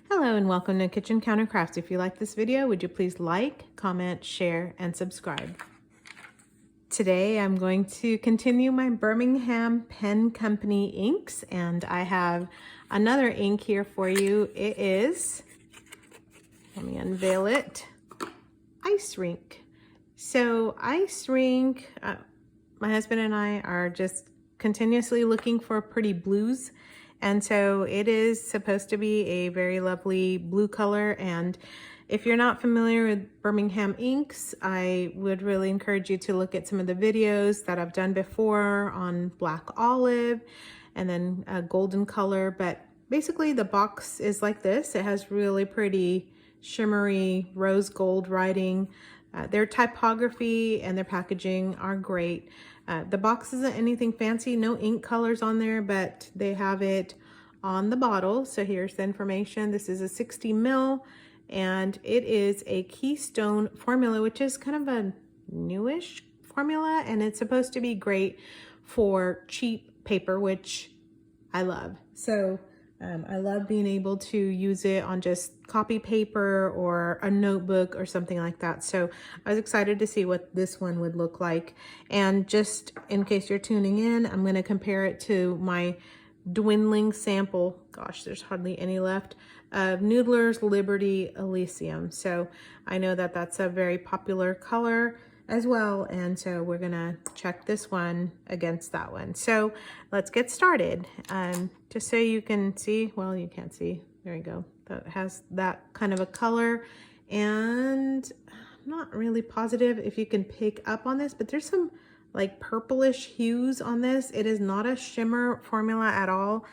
Hello and welcome to Kitchen Counter Crafts. If you like this video, would you please like, comment, share, and subscribe. Today I'm going to continue my Birmingham Pen Company inks, and I have another ink here for you. It is, let me unveil it, Ice Rink. So Ice Rink, my husband and I are just continuously looking for pretty blues. And so it is supposed to be a very lovely blue color. And if you're not familiar with Birmingham inks, I would really encourage you to look at some of the videos that I've done before on black olive and then a golden color. But basically the box is like this. It has really pretty shimmery rose gold writing. Their typography and their packaging are great. The box isn't anything fancy, no ink colors on there, but they have it on the bottle. So here's the information. This is a 60 ml and it is a Keystone formula, which is kind of a newish formula, and it's supposed to be great for cheap paper, which I love. So I love being able to use it on just copy paper or a notebook or something like that. So I was excited to see what this one would look like. And just in case you're tuning in, I'm going to compare it to my dwindling sample. Gosh, there's hardly any left of Noodler's Liberty Elysium. So I know that that's a very popular color as well, and so we're gonna check this one against that one. So let's get started. Just so you can see, well, you can't see, there you go, that has that kind of a color, and I'm not really positive if you can pick up on this, but there's some like purplish hues on this. It is not a shimmer formula at all,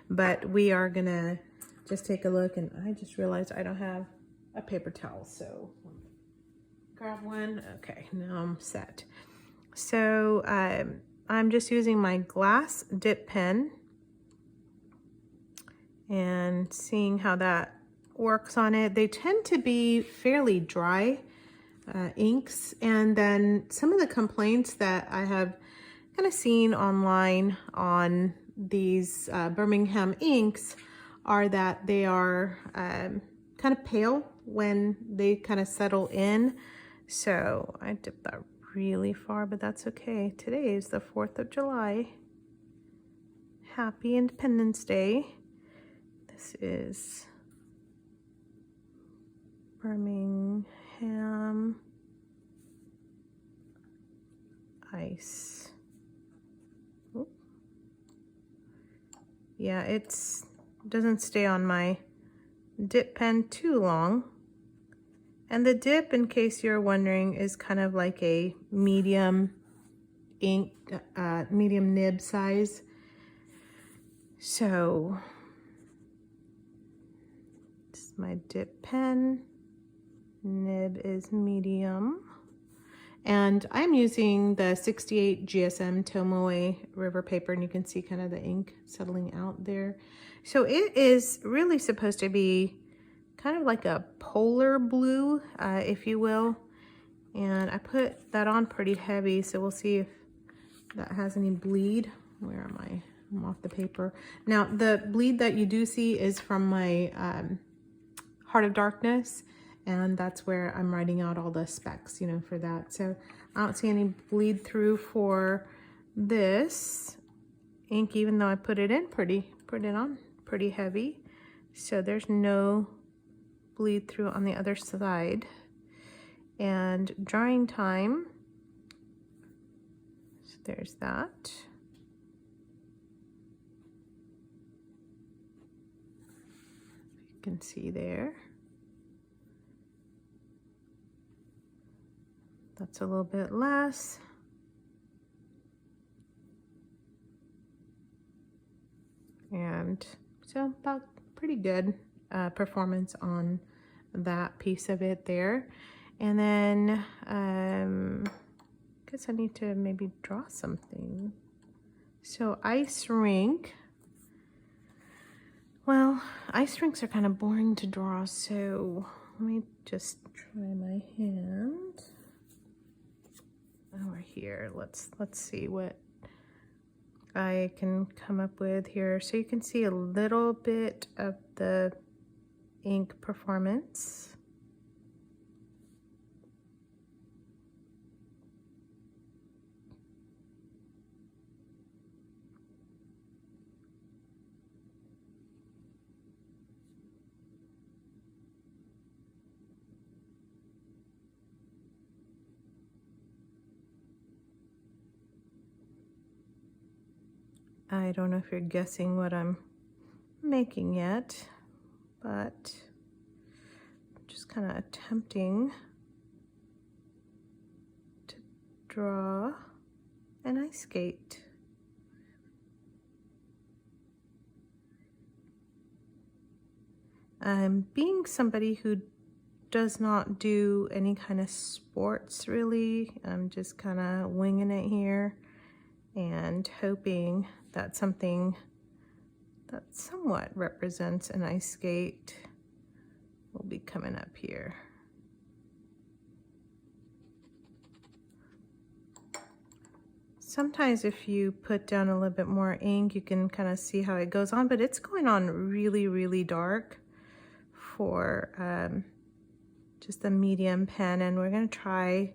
but we are gonna just take a look. And I just realized I don't have a paper towel, so grab one. Okay, now I'm set. So I'm just using my glass dip pen and seeing how that works on it. They tend to be fairly dry inks, and then some of the complaints that I have kind of seen online on these Birmingham inks are that they are kind of pale when they kind of settle in. So I dipped that really far, but that's okay. Today is the 4th of July. Happy Independence Day. This is Birmingham Ice. Oop. Yeah, it doesn't stay on my dip pen too long. And the dip, in case you're wondering, is kind of like a medium ink, medium nib size. So this is my dip pen. Nib is medium. And I'm using the 68 GSM Tomoe River paper, and you can see kind of the ink settling out there. So it is really supposed to be kind of like a polar blue, if you will. And I put that on pretty heavy, so we'll see if that has any bleed. Where am I? I'm off the paper. Now, the bleed that you do see is from my Heart of Darkness, and that's where I'm writing out all the specs, you know, for that. So I don't see any bleed through for this ink, even though I put it on pretty heavy. So there's no bleed through on the other side. And drying time, so there's that. You can see there. That's a little bit less. And so about pretty good performance on that piece of it there. And then I guess I need to maybe draw something. So Ice Rink. Well, ice rinks are kind of boring to draw, so let me just try my hand over here. Let's see what I can come up with here. So you can see a little bit of the ink performance. I don't know if you're guessing what I'm making yet, but I'm just kind of attempting to draw an ice skate. I'm being somebody who does not do any kind of sports really. I'm just kind of winging it here and hoping that something that somewhat represents an ice skate will be coming up here. Sometimes if you put down a little bit more ink, you can kind of see how it goes on, but it's going on really, really dark for just a medium pen, and we're going to try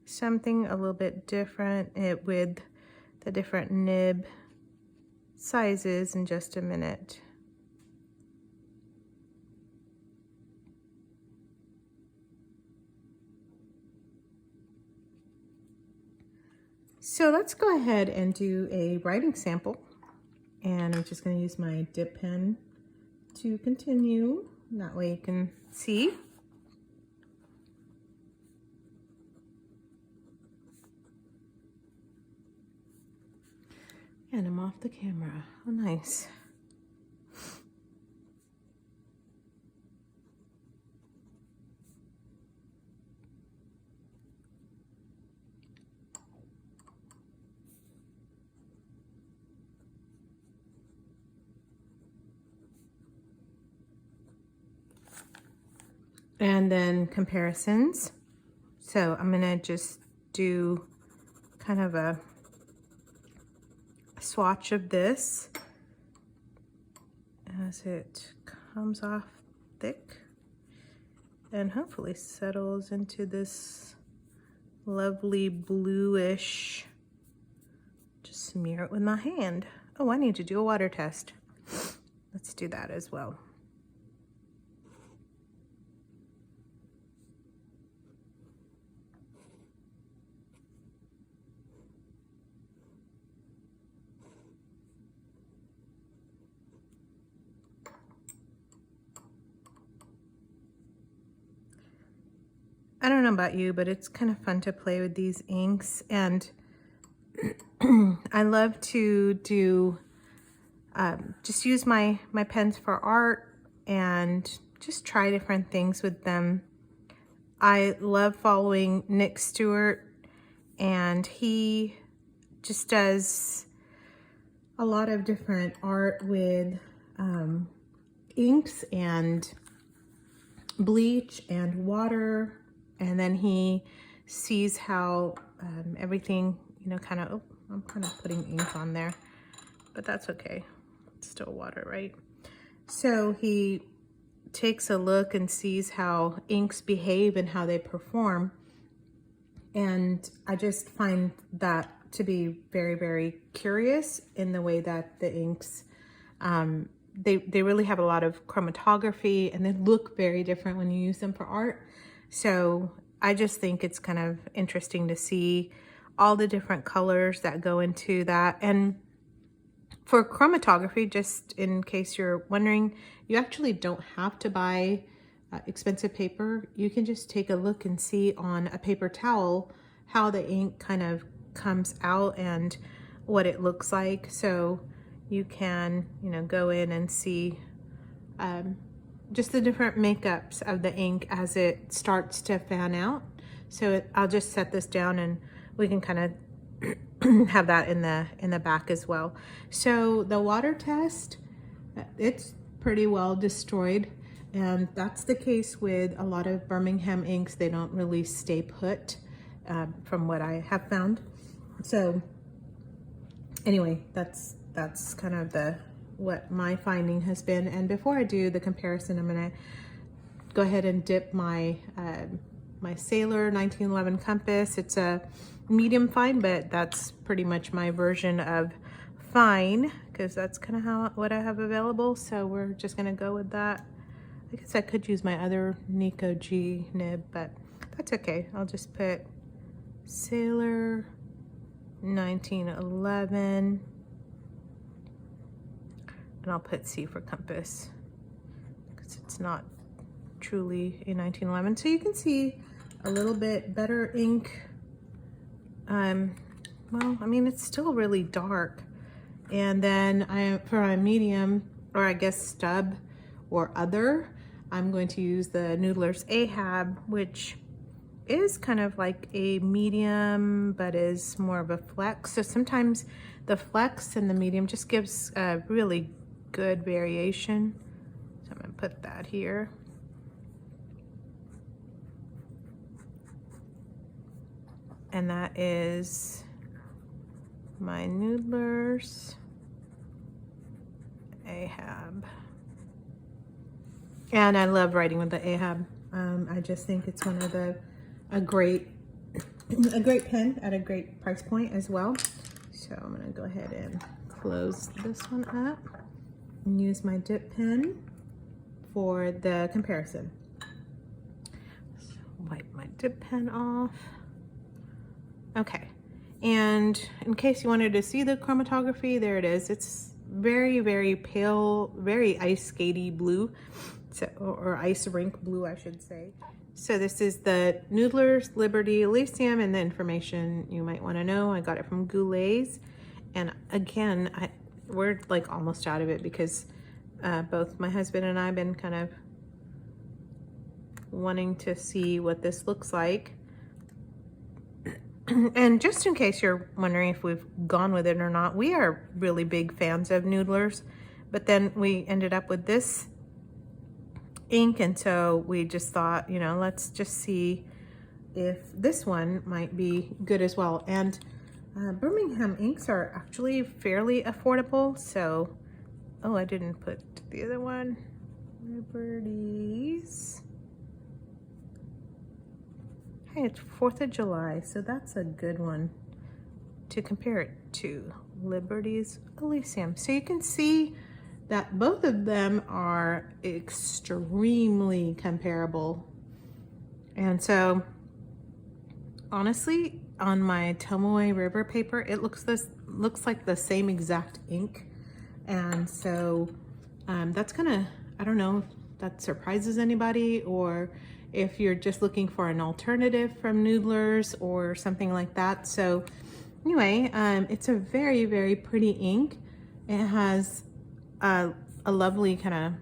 something a little bit different with the different nib sizes in just a minute. So let's go ahead and do a writing sample, and I'm just going to use my dip pen to continue. That way you can see. And I'm off the camera. Oh, nice. And then comparisons. So I'm gonna just do kind of a swatch of this as it comes off thick and hopefully settles into this lovely bluish. Just smear it with my hand. Oh, I need to do a water test. Let's do that as well. I don't know about you, but it's kind of fun to play with these inks, and I love to do just use my pens for art and just try different things with them. I love following Nick Stewart, and he just does a lot of different art with inks and bleach and water. And then he sees how everything, you know, kind of, oh, I'm kind of putting ink on there, but that's okay. It's still water, right? So he takes a look and sees how inks behave and how they perform. And I just find that to be very, very curious in the way that the inks, they really have a lot of chromatography, and they look very different when you use them for art. So I just think it's kind of interesting to see all the different colors that go into that. And for chromatography, just in case you're wondering, you actually don't have to buy expensive paper. You can just take a look and see on a paper towel how the ink kind of comes out and what it looks like. So you can, you know, go in and see just the different makeups of the ink as it starts to fan out. So I'll just set this down and we can kind of have that in the back as well. So the water test, it's pretty well destroyed, and that's the case with a lot of Birmingham inks. They don't really stay put, from what I have found. So anyway, that's kind of what my finding has been. And before I do the comparison, I'm gonna go ahead and dip my my Sailor 1911 compass. It's a medium fine, but that's pretty much my version of fine, because that's kind of what I have available. So we're just gonna go with that. I guess I could use my other Nico G nib, but that's okay. I'll just put Sailor 1911, and I'll put C for compass because it's not truly a 1911. So you can see a little bit better ink. Well, I mean, it's still really dark. And then for a medium, or I guess stub or other, I'm going to use the Noodler's Ahab, which is kind of like a medium, but is more of a flex. So sometimes the flex and the medium just gives a really good variation. So I'm gonna put that here. And that is my Noodler's Ahab. And I love writing with the Ahab. I just think it's one of a great pen at a great price point as well. So I'm gonna go ahead and close this one up and use my dip pen for the comparison. So wipe my dip pen off. Okay, and in case you wanted to see the chromatography, there it is. It's very, very pale, very ice skatey blue, so, or ice rink blue, I should say. So this is the Noodler's Liberty Elysium, and the information you might want to know. I got it from Goulet's, and again, we're like almost out of it because both my husband and I have been kind of wanting to see what this looks like. And just in case you're wondering if we've gone with it or not, we are really big fans of Noodler's, but then we ended up with this ink, and so we just thought, you know, let's just see if this one might be good as well. And Birmingham inks are actually fairly affordable. So, oh, I didn't put the other one. Liberties. Hey, it's 4th of July, so that's a good one to compare it to. Liberty's Elysium. So you can see that both of them are extremely comparable. And so, honestly, on my Tomoe River paper, it looks like the same exact ink. And so that's gonna, I don't know if that surprises anybody, or if you're just looking for an alternative from Noodler's or something like that. So anyway, it's a very, very pretty ink. It has a lovely kind of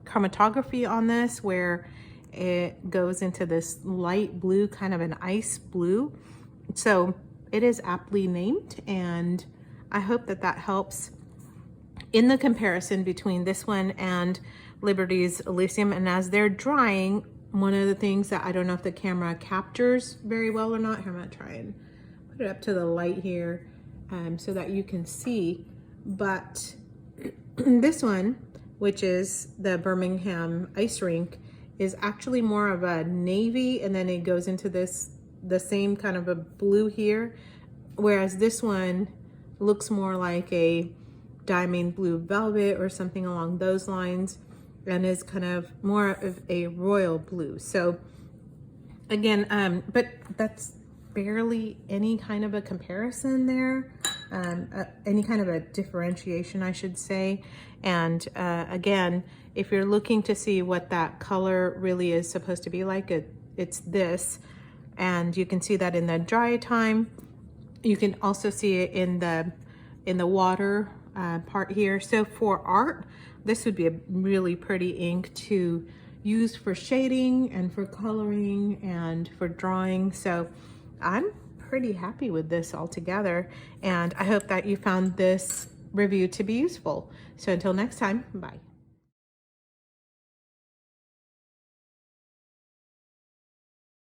chromatography on this, where it goes into this light blue, kind of an ice blue. So it is aptly named, and I hope that that helps in the comparison between this one and Liberty's Elysium. And as they're drying, one of the things that I don't know if the camera captures very well or not, here, I'm gonna try and put it up to the light here so that you can see, but this one, which is the Birmingham Ice Rink, is actually more of a navy, and then it goes into the same kind of a blue here, whereas this one looks more like a diamond blue velvet or something along those lines, and is kind of more of a royal blue. So again, but that's barely any kind of a comparison there, any kind of a differentiation, I should say. And again, if you're looking to see what that color really is supposed to be like, it's this, and you can see that in the dry time. You can also see it in the water part here. So for art, this would be a really pretty ink to use for shading and for coloring and for drawing. So I'm pretty happy with this altogether, and I hope that you found this review to be useful. So until next time, bye.